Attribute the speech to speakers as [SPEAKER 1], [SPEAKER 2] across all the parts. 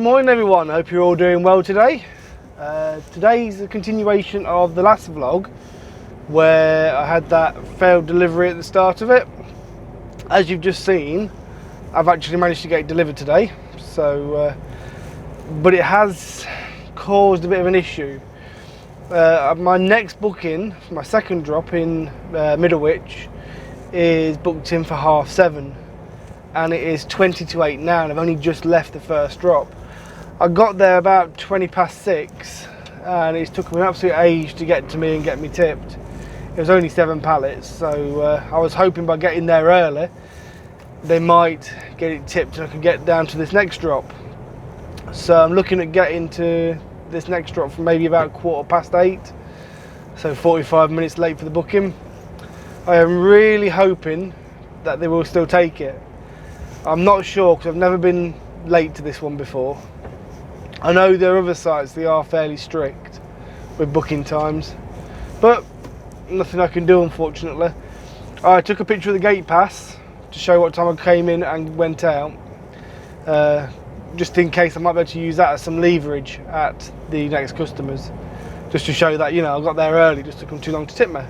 [SPEAKER 1] morning everyone, hope you're all doing well today. Today's a continuation of the last vlog where I had that failed delivery at the start of it. As you've just seen, I've actually managed to get it delivered today, so but it has caused a bit of an issue. My next booking, my second drop in Middlewich, is booked in for 7:30, and it is 20 to 8 now, and I've only just left the first drop. I got there about 20 past 6, and it took me an absolute age to get to me and get me tipped. It was only 7 pallets, so I was hoping by getting there early they might get it tipped and I could get down to this next drop. So I'm looking at getting to this next drop from maybe about 8:15, so 45 minutes late for the booking. I am really hoping that they will still take it. I'm not sure because I've never been late to this one before. I know there are other sites, they are fairly strict with booking times, but nothing I can do unfortunately. I took a picture of the gate pass to show what time I came in and went out, just in case I might be able to use that as some leverage at the next customers, just to show that, you know, I got there early, just took them too long to tip me.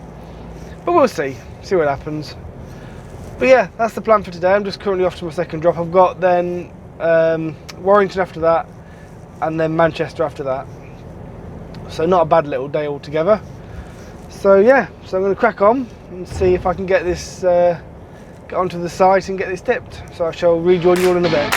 [SPEAKER 1] But we'll see what happens. But yeah, that's the plan for today. I'm just currently off to my second drop. I've got then Warrington after that, and then Manchester after that. So not a bad little day altogether. So yeah, so I'm going to crack on and see if I can get this, get onto the site and get this tipped. So I shall rejoin you all in a bit.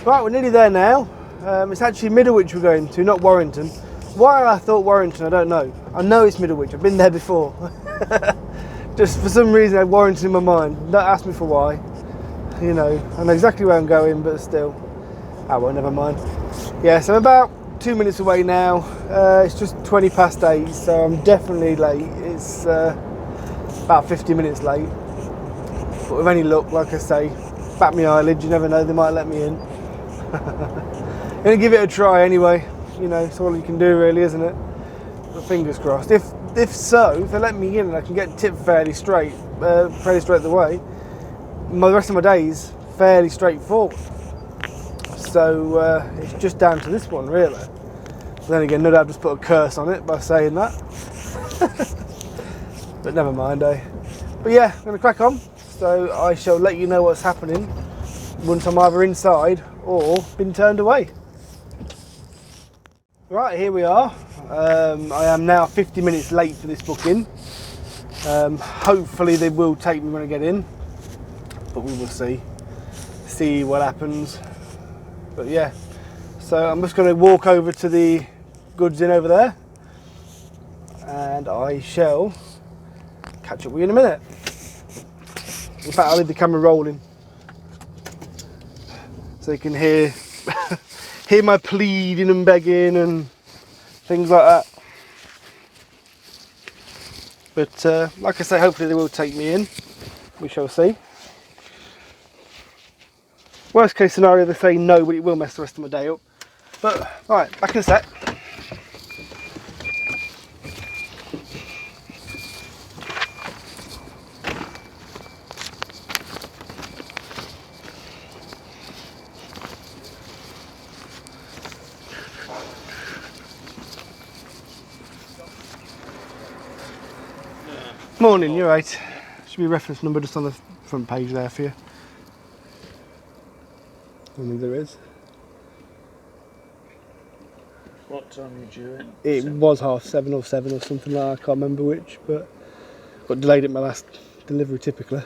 [SPEAKER 1] Right, we're nearly there now. It's actually Middlewich we're going to, not Warrington. Why I thought Warrington, I don't know. I know it's Middlewich, I've been there before. Just for some reason I had Warrington in my mind. Don't ask me for why. You know, I know exactly where I'm going, but still. Oh well, never mind. Yeah, so I'm about 2 minutes away now. It's just 20 past 8, so I'm definitely late. It's about 50 minutes late. But with any luck, like I say, bat my eyelid, you never know, they might let me in. Gonna give it a try anyway, you know, it's all you can do really, isn't it? But fingers crossed. If so, if they let me in and I can get tipped fairly straight the way, the rest of my day's fairly straightforward. So it's just down to this one really. But then again, no doubt I've just put a curse on it by saying that. But never mind, eh? But yeah, I'm gonna crack on. So I shall let you know what's happening once I'm either inside or been turned away. Right, here we are. I am now 50 minutes late for this booking. Hopefully they will take me when I get in, but we will see what happens. But yeah, so I'm just going to walk over to the goods in over there, and I shall catch up with you in a minute. In fact, I'll leave the camera rolling so you can hear my pleading and begging and things like that. But like I say, hopefully they will take me in. We shall see. Worst case scenario, they say no, but it will mess the rest of my day up. But right, back in a sec. Morning, you're right. Should be a reference number just on the front page there for you. I mean, there is.
[SPEAKER 2] What time are you due in?
[SPEAKER 1] It was 7:30 or 7 or something like that. I can't remember which, but got delayed at my last delivery typically.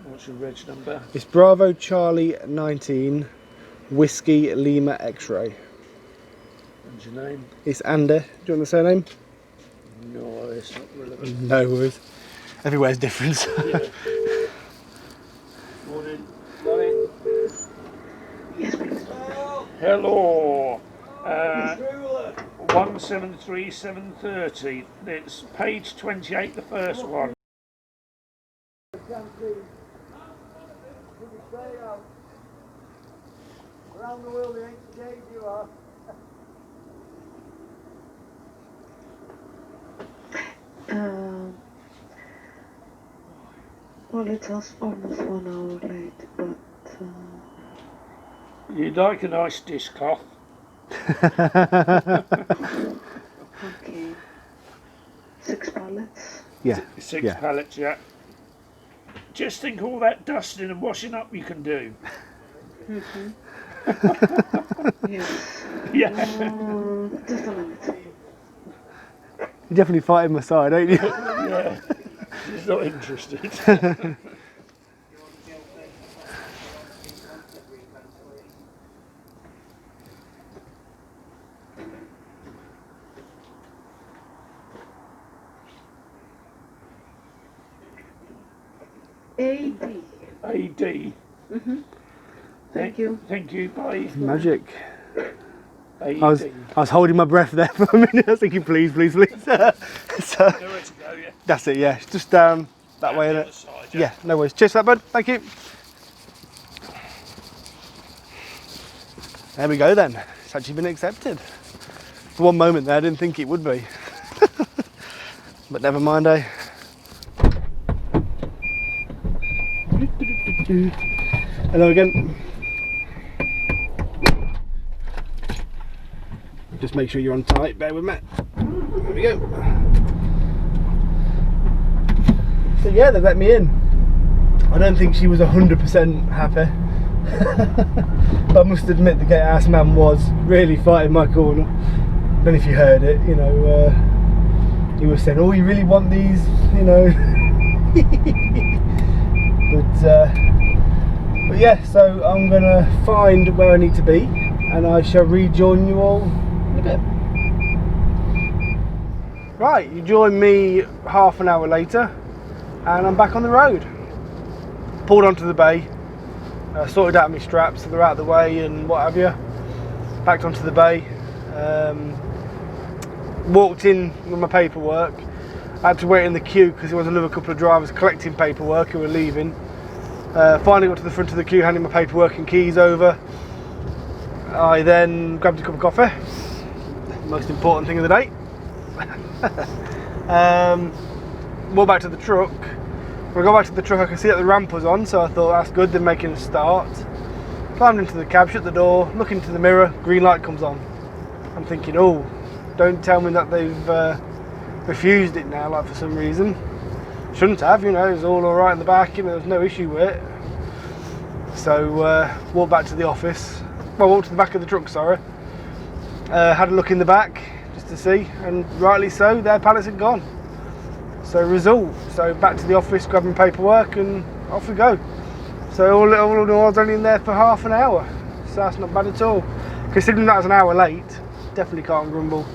[SPEAKER 2] What's your reg number?
[SPEAKER 1] It's Bravo Charlie 19 Whiskey Lima X-ray.
[SPEAKER 2] And your name?
[SPEAKER 1] It's Andy. Do you want the surname?
[SPEAKER 2] No, it's not relevant.
[SPEAKER 1] No worries. Everywhere's different.
[SPEAKER 2] Yeah. Morning. Morning.
[SPEAKER 3] Yes, please.
[SPEAKER 2] Hello. 173730. It's page 28, the first one.
[SPEAKER 1] Around the world, it ain't today, you are.
[SPEAKER 3] Well, it's almost 1 hour late, but
[SPEAKER 2] You'd like a nice dishcloth.
[SPEAKER 3] okay. 6 pallets.
[SPEAKER 1] Yeah.
[SPEAKER 2] Six
[SPEAKER 1] yeah.
[SPEAKER 2] pallets, yeah. Just think all that dusting and washing up you can do.
[SPEAKER 3] Mm-hmm. Yes.
[SPEAKER 2] Yeah.
[SPEAKER 3] Just a minute.
[SPEAKER 1] You're definitely fighting my side, ain't you?
[SPEAKER 2] Yeah. She's not interested.
[SPEAKER 3] AD.
[SPEAKER 2] AD.
[SPEAKER 3] Mm-hmm. Thank you.
[SPEAKER 2] Thank you, bye.
[SPEAKER 1] Magic.
[SPEAKER 2] AD.
[SPEAKER 1] I was holding my breath there for a minute. I was thinking, please, please, please. So,
[SPEAKER 2] Nowhere to go, yeah.
[SPEAKER 1] that's it, yeah. It's just down that way,
[SPEAKER 2] the
[SPEAKER 1] innit?
[SPEAKER 2] other side,
[SPEAKER 1] Yeah, no worries. Cheers for that, bud. Thank you. There we go then. It's actually been accepted. For one moment there, I didn't think it would be. But never mind, eh? Hello again. Just make sure you're on tight, bear with me. There we go. So yeah, they let me in. I don't think she was 100% happy. But I must admit the gatehouse man was really fighting my corner. I don't know if you heard it, you know, he was saying, oh, you really want these, you know. But yeah, so I'm gonna find where I need to be and I shall rejoin you all in a bit. Right, you join me half an hour later and I'm back on the road. Pulled onto the bay, sorted out my straps so they're out of the way and what have you. Backed onto the bay, walked in with my paperwork. I had to wait in the queue because there was another couple of drivers collecting paperwork who were leaving. Finally got to the front of the queue, handing my paperwork and keys over. I then grabbed a cup of coffee, most important thing of the day. Walked back to the truck. When I got back to the truck I could see that the ramp was on, so I thought that's good, they're making a start. Climbed into the cab, shut the door, look into the mirror, green light comes on. I'm thinking, oh, don't tell me that they've refused it now, like for some reason. Shouldn't have, you know, it was all alright in the back, you know, there was no issue with it. So, walked back to the office, well, walked to the back of the truck, sorry. Had a look in the back, just to see, and rightly so, their pallets had gone. So, result. So, back to the office, grabbing paperwork, and off we go. So, all in all, I was only in there for half an hour. So, that's not bad at all. Considering that was an hour late, definitely can't grumble.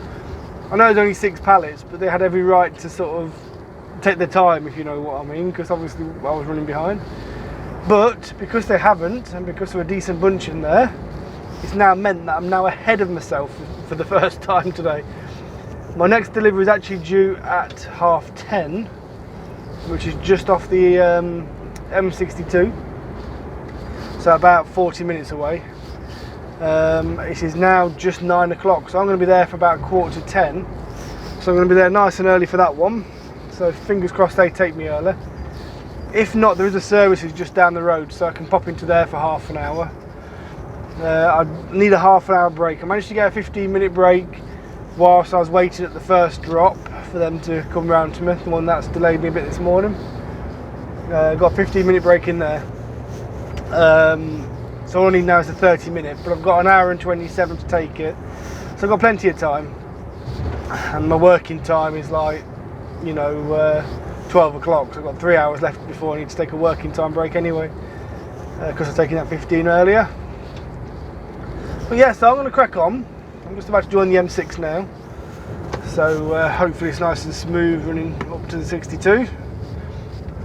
[SPEAKER 1] I know there's only 6 pallets, but they had every right to sort of take their time, if you know what I mean, because obviously I was running behind. But because they haven't, and because we're a decent bunch in there, it's now meant that I'm now ahead of myself for the first time today. My next delivery is actually due at 10:30, which is just off the M62, so about 40 minutes away. It is now just 9 o'clock, so I'm going to be there for about 9:45, so I'm going to be there nice and early for that one. So fingers crossed they take me early. If not, there is a services just down the road, so I can pop into there for half an hour. I need a half an hour break. I managed to get a 15-minute break whilst I was waiting at the first drop for them to come round to me, the one that's delayed me a bit this morning. Got a 15-minute break in there. So all I need now is a 30-minute, but I've got an hour and 27 to take it. So I've got plenty of time. And my working time is like, 12 o'clock. So I've got 3 hours left before I need to take a working time break anyway, because I've taken that 15 earlier. But yeah, so I'm going to crack on. I'm just about to join the M6 now. So hopefully it's nice and smooth running up to the 62.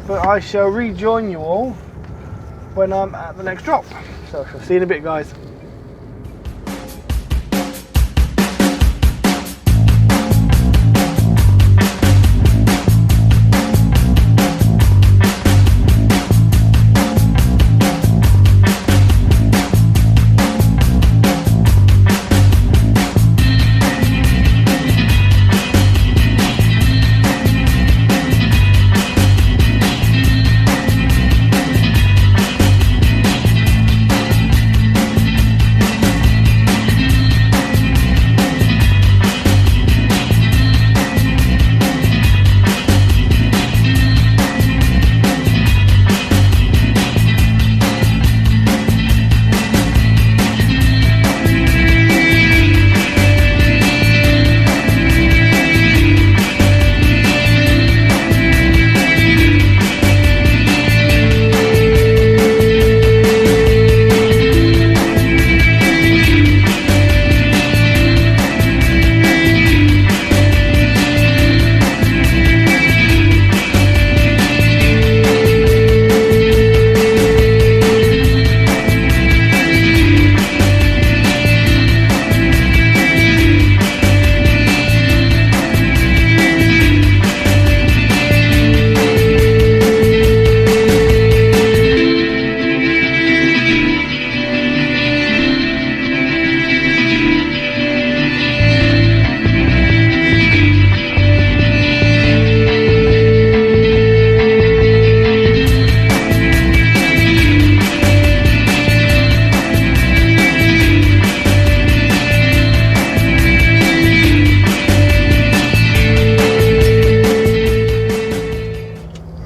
[SPEAKER 1] But I shall rejoin you all when I'm at the next drop. So I'll see you in a bit, guys.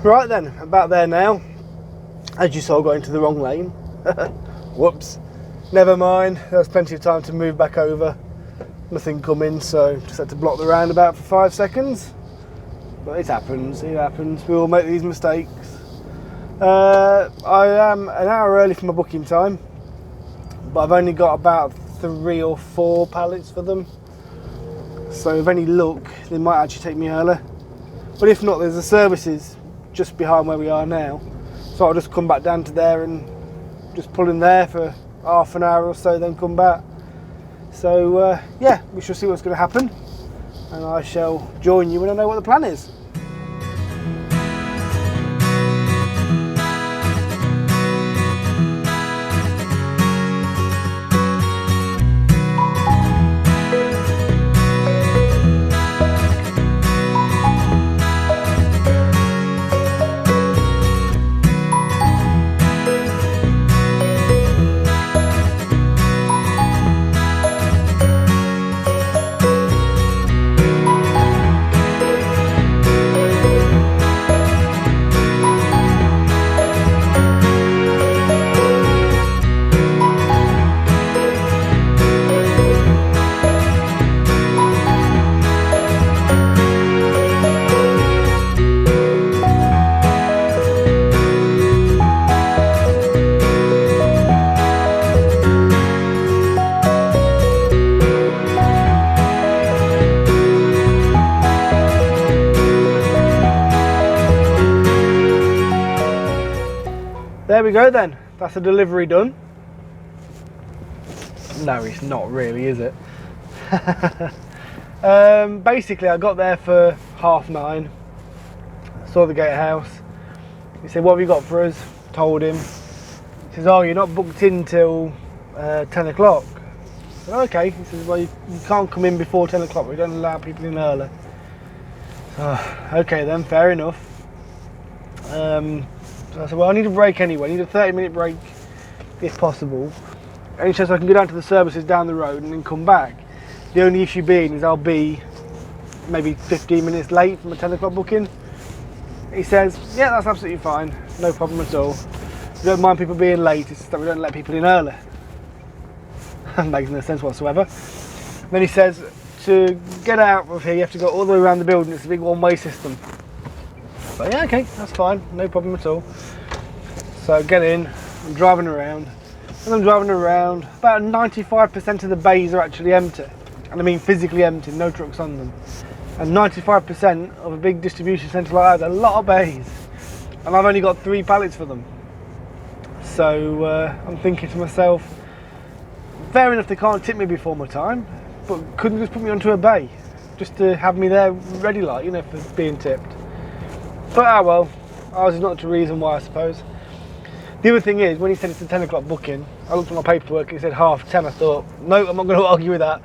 [SPEAKER 1] Right then, about there now. As you saw, I got into the wrong lane. Whoops. Never mind, there was plenty of time to move back over. Nothing coming, so just had to block the roundabout for 5 seconds. But it happens, we all make these mistakes. I am an hour early for my booking time, but I've only got about 3 or 4 pallets for them. So with any luck, they might actually take me earlier. But if not, there's the services just behind where we are now. So I'll just come back down to there and just pull in there for half an hour or so, then come back. So yeah, we shall see what's going to happen, and I shall join you when I know what the plan is. There we go then, that's a delivery done. No, it's not really, is it? Basically, I got there for 9:30, saw the gatehouse. He said, what have you got for us? Told him. He says, oh, you're not booked in till 10 o'clock. I said, okay. He says, well, you can't come in before 10 o'clock, we don't allow people in early. So, okay then, fair enough. So I said, well, I need a break anyway. I need a 30-minute break if possible. and he says I can go down to the services down the road and then come back. The only issue being is I'll be maybe 15 minutes late from a 10 o'clock booking. He says, yeah, that's absolutely fine, no problem at all. We don't mind people being late, it's just that we don't let people in early. Makes no sense whatsoever. Then he says, to get out of here you have to go all the way around the building, it's a big one-way system. So yeah, okay, that's fine, no problem at all. So get in, I'm driving around, and I'm driving around, about 95% of the bays are actually empty. And I mean physically empty, no trucks on them. And 95% of a big distribution centre like that is a lot of bays. And I've only got 3 pallets for them. So I'm thinking to myself, fair enough they can't tip me before my time, but couldn't just put me onto a bay, just to have me there ready like, you know, for being tipped. But ah well, ours is not the reason why, I suppose. The other thing is, when he said it's a 10 o'clock booking, I looked at my paperwork and it said 10:30. I thought, no, I'm not going to argue with that.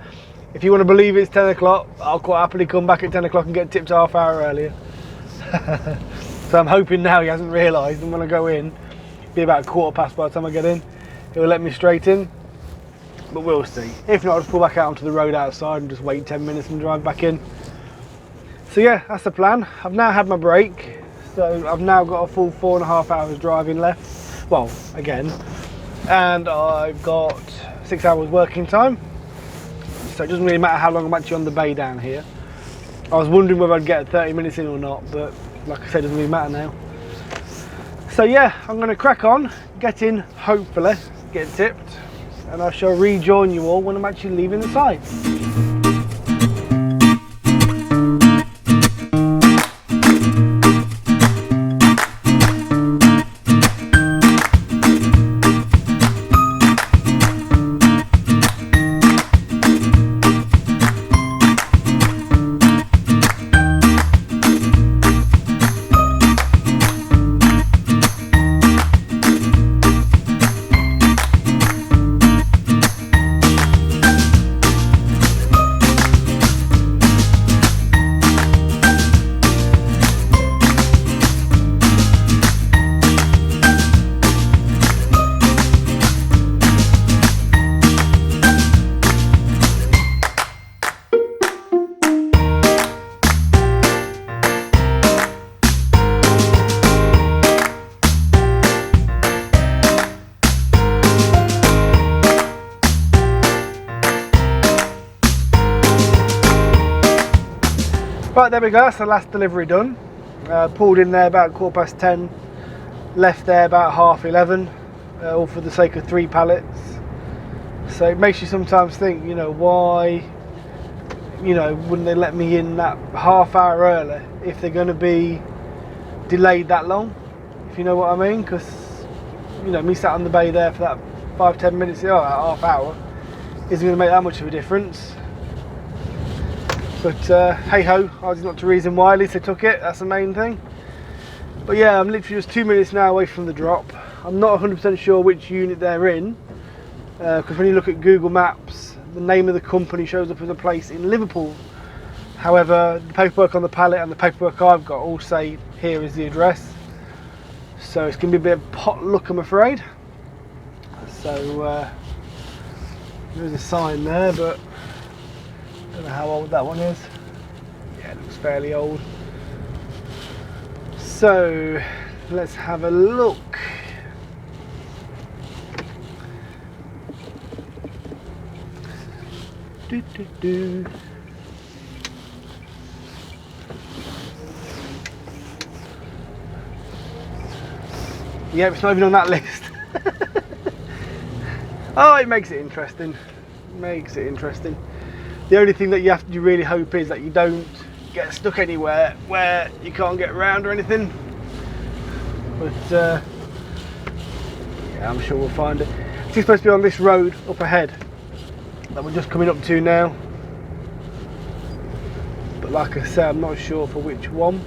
[SPEAKER 1] If you want to believe it's 10 o'clock, I'll quite happily come back at 10 o'clock and get tipped half hour earlier. So I'm hoping now he hasn't realised, and when I go in, it'll be about 15:15 by the time I get in. He'll let me straight in, but we'll see. If not, I'll just pull back out onto the road outside and just wait 10 minutes and drive back in. So yeah, that's the plan. I've now had my break, so I've now got a full 4.5 hours driving left. Well, again, and I've got 6 hours working time. So it doesn't really matter how long I'm actually on the bay down here. I was wondering whether I'd get 30 minutes in or not, but like I said, it doesn't really matter now. So yeah, I'm going to crack on, get in, hopefully, get tipped, and I shall rejoin you all when I'm actually leaving the site. Right, there we go, that's the last delivery done. Pulled in there about 10:15, left there about 11:30, all for the sake of 3 pallets. So it makes you sometimes think, you know, why, you know, wouldn't they let me in that half hour early if they're going to be delayed that long, if you know what I mean? Because, you know, me sat on the bay there for that 5-10 minutes, that half hour, isn't going to make that much of a difference. But hey ho, I was not the reason why, at least they took it, that's the main thing. But yeah, I'm literally just 2 minutes now away from the drop. I'm not 100% sure which unit they're in, because when you look at Google Maps, the name of the company shows up as a place in Liverpool. However, the paperwork on the pallet and the paperwork I've got all say here is the address. So it's going to be a bit of potluck, I'm afraid. So there's a sign there, but I don't know how old that one is. Yeah, it looks fairly old. So let's have a look. Yeah, it's not even on that list. Oh, it makes it interesting. Makes it interesting. The only thing that you really hope is that you don't get stuck anywhere where you can't get around or anything. But yeah, I'm sure we'll find it. It's supposed to be on this road up ahead that we're just coming up to now. But like I said, I'm not sure for which one.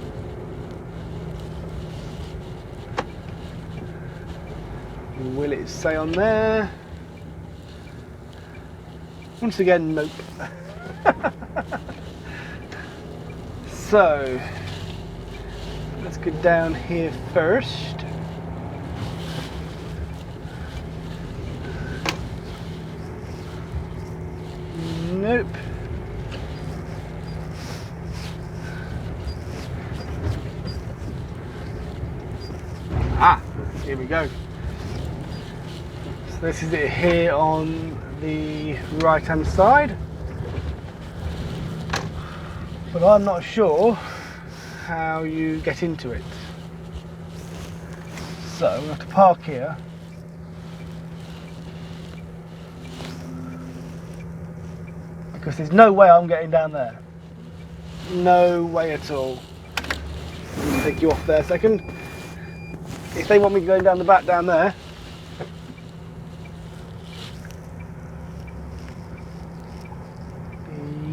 [SPEAKER 1] Will it say on there? Once again, nope. So let's get down here first. Ah, here we go. So this is it here on the right hand side, but I'm not sure how you get into it. So I'm going to have to park here. Because there's no way I'm getting down there. No way at all. Let me take you off there a second. If they want me going down the back down there,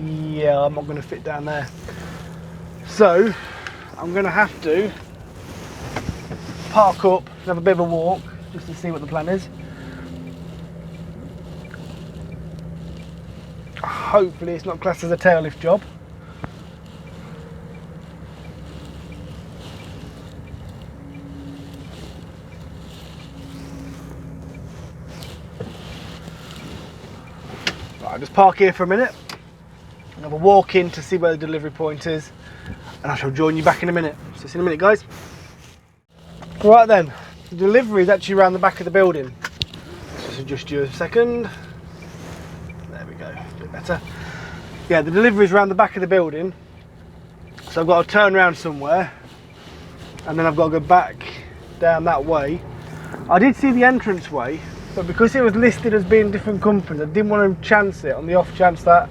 [SPEAKER 1] yeah, I'm not going to fit down there. So I'm going to have to park up and have a bit of a walk just to see what the plan is. Hopefully it's not classed as a tail lift job. I'll just park here for a minute and have a walk in to see where the delivery point is, and I shall join you back in a minute. So see you in a minute, guys. Right then, the delivery is actually around the back of the building. Just adjust you a second. There we go, a bit better. Yeah, the delivery is around the back of the building, so I've got to turn around somewhere and then I've got to go back down that way. I did see the entrance way, but because it was listed as being different companies, I didn't want to chance it on the off chance that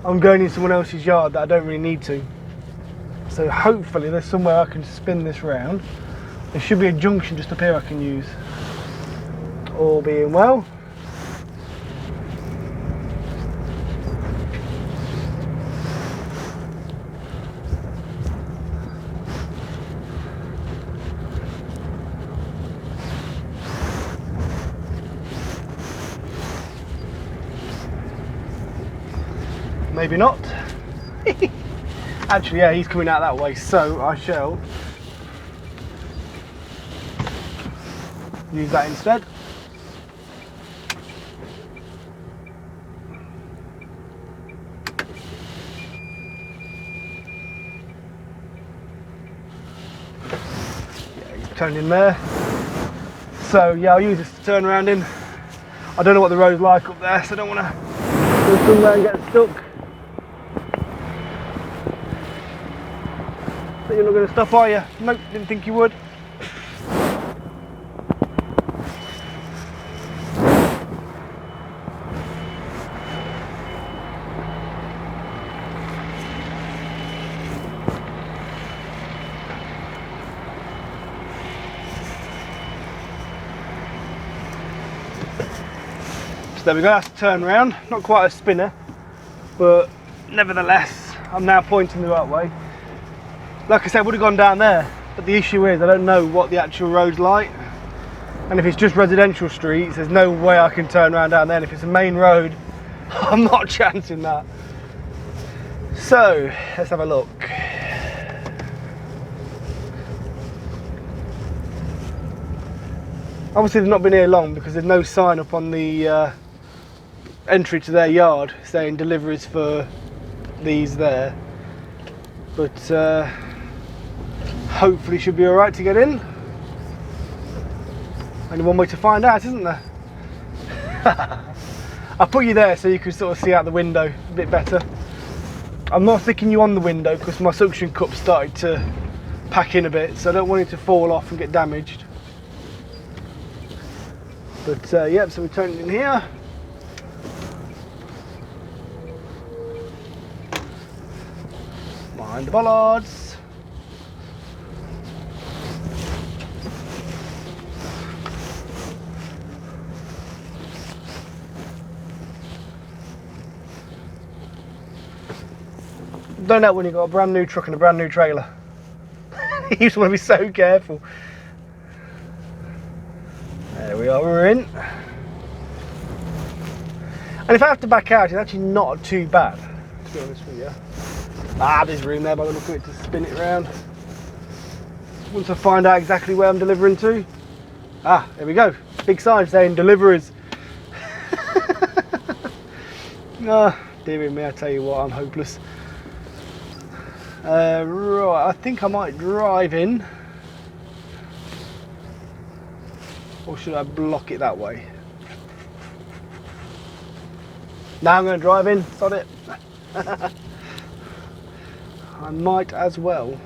[SPEAKER 1] I'm going in someone else's yard that I don't really need to. So hopefully there's somewhere I can spin this round. There should be a junction just up here I can use. All being well. Maybe not. Actually, yeah, he's coming out that way, so I shall use that instead. Yeah, he's turned in there. So yeah, I'll use this to turn around in. I don't know what the road's like up there, so I don't want to go somewhere and get stuck. So you're not going to stop, are you? Nope, didn't think you would. So there we go, that's a turn round. Not quite a spinner, but nevertheless, I'm now pointing the right way. Like I said, I would have gone down there, but the issue is I don't know what the actual road's like. And if it's just residential streets, there's no way I can turn around down there. And if it's a main road, I'm not chancing that. So, let's have a look. Obviously they've not been here long because there's no sign up on the entry to their yard saying deliveries for these there. But hopefully should be alright to get in. Only one way to find out, isn't there? I'll put you there so you can sort of see out the window a bit better. I'm not sticking you on the window because my suction cup started to pack in a bit, so I don't want it to fall off and get damaged. But yep, so we turn it in here. Mind the bollards. Don't know when you've got a brand new truck and a brand new trailer. You just want to be so careful. There we are, we're in. And if I have to back out, it's actually not too bad, to be honest with you. Ah, there's room there by the look of it to spin it around. Once I find out exactly where I'm delivering to. Ah, there we go. Big sign saying deliveries. Ah, dear me, I tell you what, I'm hopeless. Right, I think I might drive in. Or should I block it that way? Now I'm going to drive in, sod it. I might as well.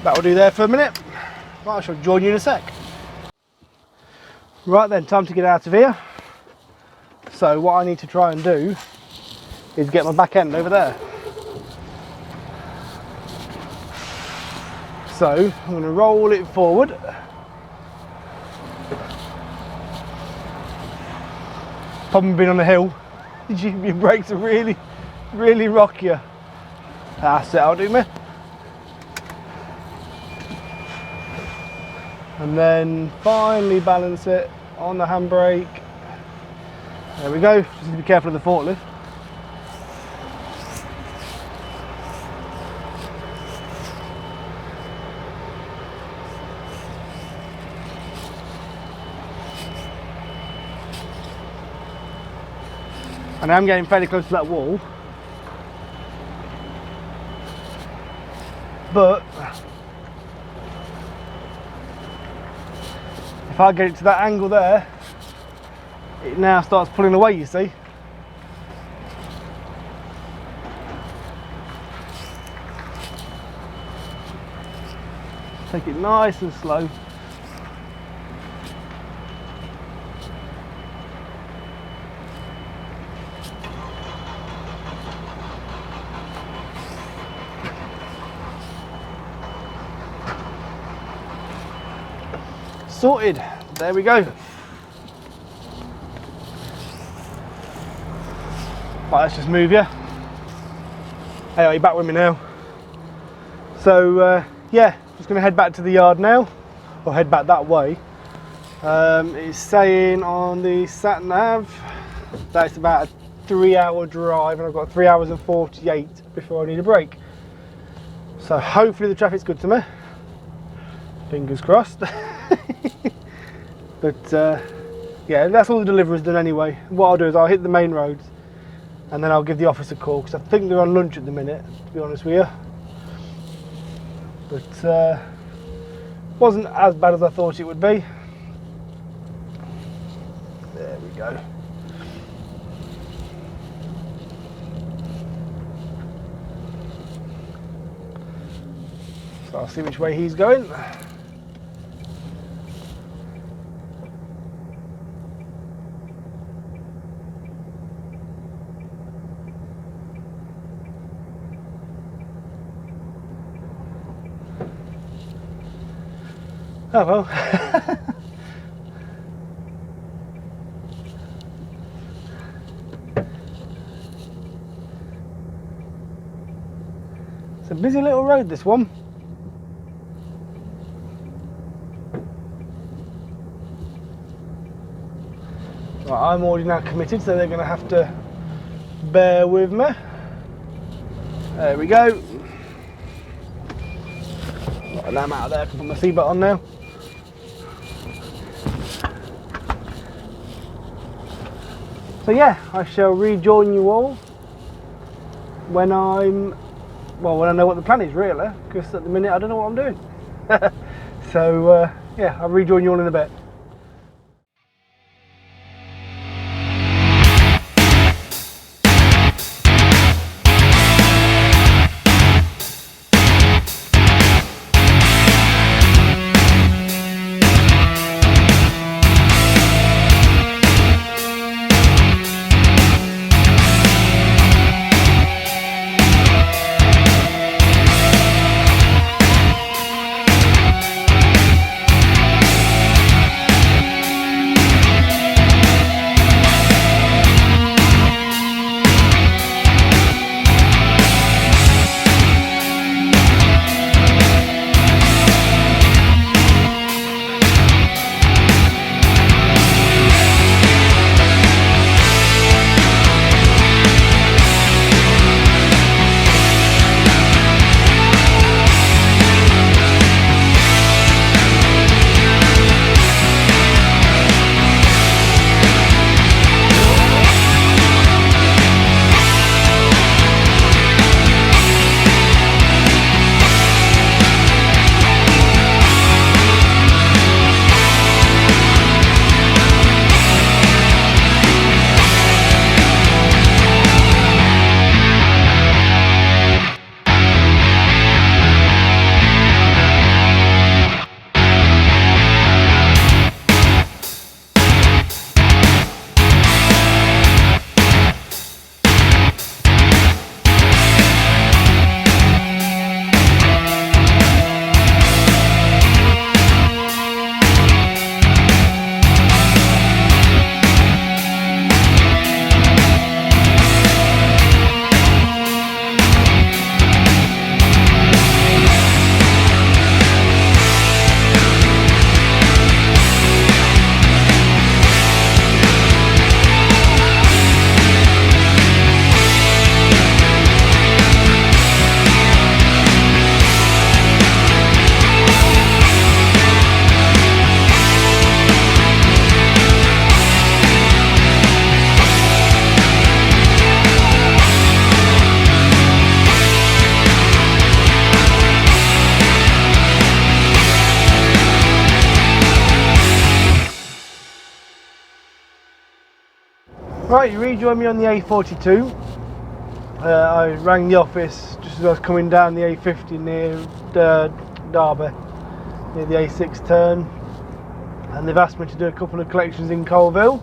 [SPEAKER 1] That'll do there for a minute. Right, I shall join you in a sec. Right then, time to get out of here. So what I need to try and do is get my back end over there. So I'm going to roll it forward. Problem being on the hill, your brakes are really rock you. That's it, I'll do me. And then finally balance it on the handbrake. There we go, just need to be careful of the forklift. And I'm getting fairly close to that wall. But if I get it to that angle there, it now starts pulling away, you see. Take it nice and slow. Sorted, there we go. Right, let's just move you. Anyway, you're back with me now. So yeah, just gonna head back to the yard now, or head back that way. It's saying on the sat nav that it's about a 3-hour drive, and I've got 3 hours and 48 before I need a break. So hopefully the traffic's good to me. Fingers crossed. But yeah, that's all the deliveries done anyway. What I'll do is I'll hit the main roads and then I'll give the office a call, because I think they're on lunch at the minute, to be honest with you. But wasn't as bad as I thought it would be. There we go. So I'll see which way he's going. Oh well. It's a busy little road, this one. Right, I'm already now committed, so they're going to have to bear with me. There we go. Got a lamb out of there, I can put my seatbelt on now. So yeah, I shall rejoin you all when I know what the plan is, really, because at the minute I don't know what I'm doing. So yeah, I'll rejoin you all in a bit. Right, you rejoined me on the A42. I rang the office just as I was coming down the A50 near Derby, near the A6 turn, and they've asked me to do a couple of collections in Colville.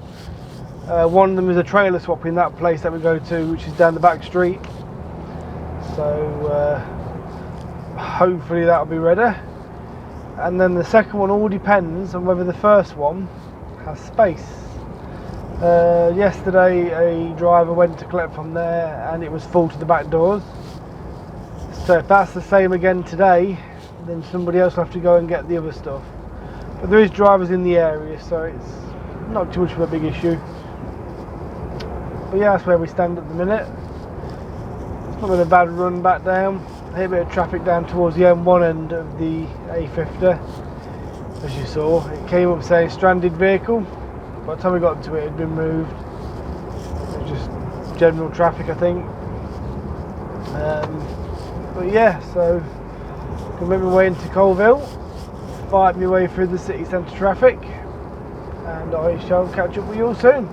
[SPEAKER 1] One of them is a trailer swap in that place that we go to, which is down the back street. So hopefully that'll be ready. And then the second one all depends on whether the first one has space. Yesterday a driver went to collect from there and it was full to the back doors. So if that's the same again today, then somebody else will have to go and get the other stuff. But there is drivers in the area, so it's not too much of a big issue. But yeah, that's where we stand at the minute. It's not been a bad run back down. I hit a bit of traffic down towards the M1 end of the A50. As you saw, it came up saying stranded vehicle. By the time we got to it, it had been moved. It was just general traffic, I think. But yeah, so can make my way into Colville, fight my way through the city centre traffic, and I shall catch up with you all soon.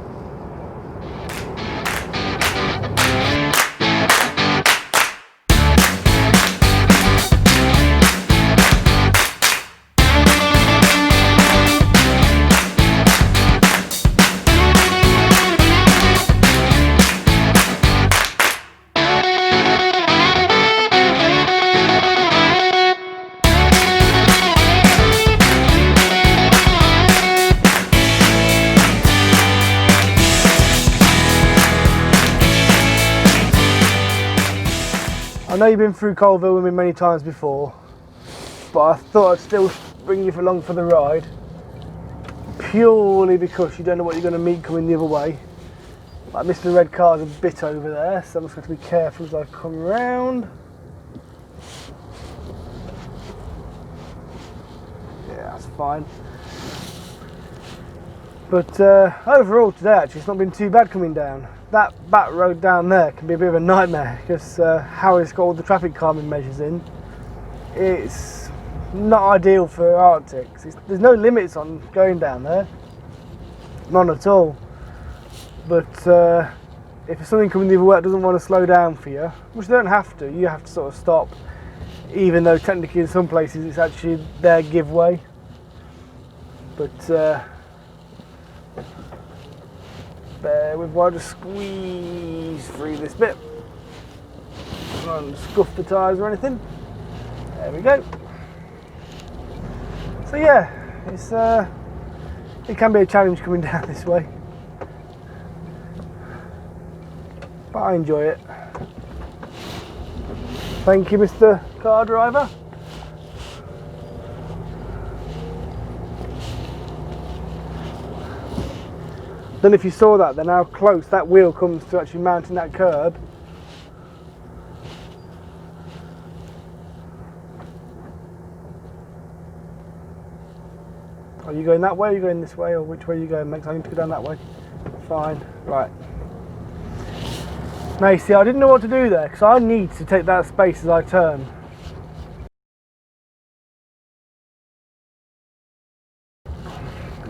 [SPEAKER 1] I know you've been through Colville with me many times before, but I thought I'd still bring you along for the ride, purely because you don't know what you're going to meet coming the other way. Like Mr. Red Car's a bit over there, so I'm just going to be careful as I come around. Yeah, that's fine. But overall today, actually, it's not been too bad coming down. That back road down there can be a bit of a nightmare because how it's got all the traffic calming measures in. It's not ideal for Arctics. There's no limits on going down there, none at all. But if something coming the other way that doesn't want to slow down for you, which they don't have to, you have to sort of stop, even though technically in some places it's actually their give way. But bear with while I just squeeze through this bit. Don't scuff the tyres or anything. There we go. So yeah, it can be a challenge coming down this way, but I enjoy it. Thank you, Mr. Car Driver. Don't know if you saw that then, how close that wheel comes to actually mounting that curb. Are you going that way, or are you going this way, or which way are you going? Max, I need to go down that way. Fine, right. Now you see, I didn't know what to do there, because I need to take that space as I turn.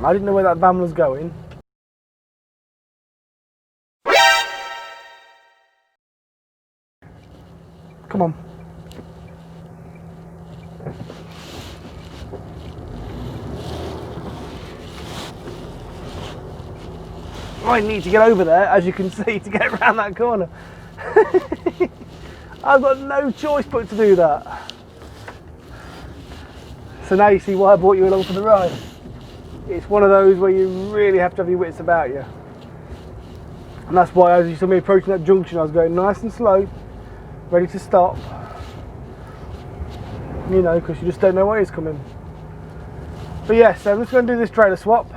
[SPEAKER 1] I didn't know where that van was going. Come on. I need to get over there, as you can see, to get around that corner. I've got no choice but to do that. So now you see why I brought you along for the ride. It's one of those where you really have to have your wits about you. And that's why, as you saw me approaching that junction, I was going nice and slow, ready to stop. You know, because you just don't know what is coming. But yeah, so I'm just going to do this trailer swap,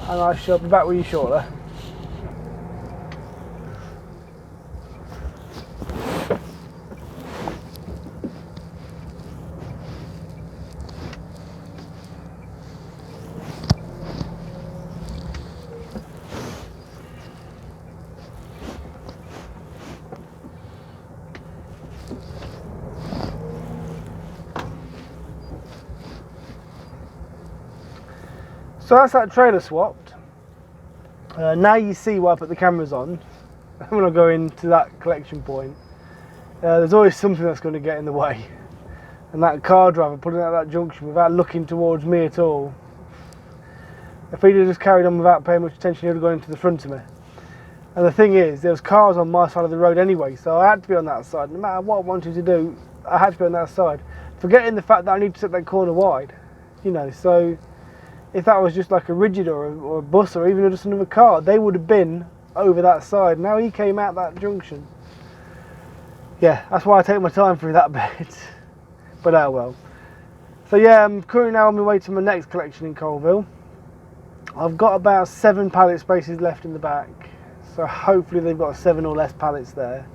[SPEAKER 1] and I shall be back with you shortly. So that's that trailer swapped. Now you see why I put the cameras on when I go into that collection point. There's always something that's going to get in the way, and that car driver pulling out that junction without looking towards me at all, if he'd have just carried on without paying much attention, he'd have gone into the front of me. And the thing is, there was cars on my side of the road anyway, so I had to be on that side. No matter what I wanted to do, I had to be on that side, forgetting the fact that I need to set that corner wide, you know. So if that was just like a rigid or a bus or even just another car, they would have been over that side. Now he came out that junction. Yeah, that's why I take my time through that bit. But oh well. So yeah, I'm currently now on my way to my next collection in Colville. I've got about 7 pallet spaces left in the back, so hopefully they've got 7 or less pallets there.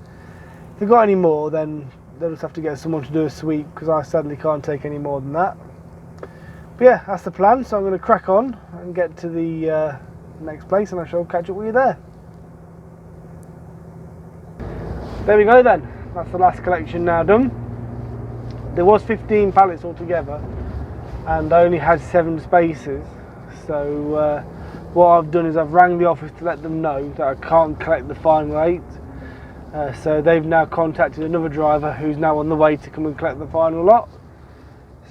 [SPEAKER 1] If they've got any more, then they'll just have to get someone to do a sweep, because I sadly can't take any more than that. But yeah, that's the plan, so I'm going to crack on and get to the next place, and I shall catch up with you there. There we go then, that's the last collection now done. There was 15 pallets altogether, and I only had 7 spaces. So what I've done is I've rang the office to let them know that I can't collect the final 8. So they've now contacted another driver who's now on the way to come and collect the final lot.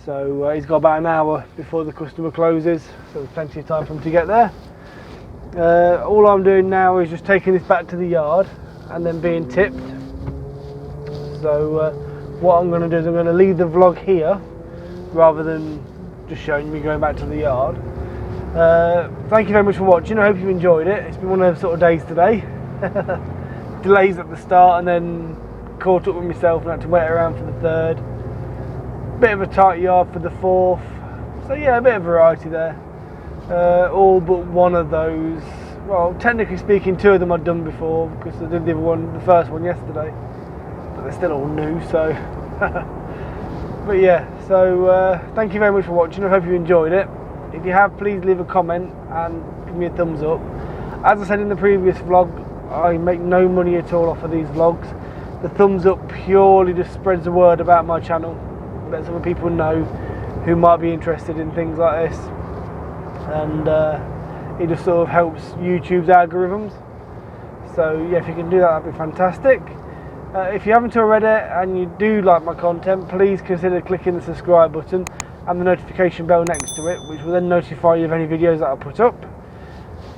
[SPEAKER 1] So he's got about an hour before the customer closes, so there's plenty of time for him to get there. All I'm doing now is just taking this back to the yard and then being tipped. So what I'm going to do is I'm going to leave the vlog here rather than just showing me going back to the yard. Thank you very much for watching. I hope you enjoyed it. It's been one of those sort of days today. Delays at the start, and then caught up with myself and had to wait around for the 3rd. Bit of a tight yard for the 4th. So yeah, a bit of variety there. All but one of those, well, technically speaking, 2 of them I'd done before, because I did the first one yesterday, but they're still all new, so but yeah, so thank you very much for watching. I hope you enjoyed it. If you have, please leave a comment and give me a thumbs up. As I said in the previous vlog, I make no money at all off of these vlogs. The thumbs up purely just spreads the word about my channel, lets other people know who might be interested in things like this, and it just sort of helps YouTube's algorithms. So yeah, if you can do that, that'd be fantastic. If you haven't already and you do like my content, please consider clicking the subscribe button and the notification bell next to it, which will then notify you of any videos that I put up.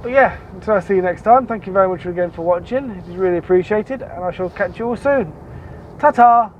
[SPEAKER 1] But yeah, until I see you next time, thank you very much again for watching. It is really appreciated, and I shall catch you all soon. Ta-ta!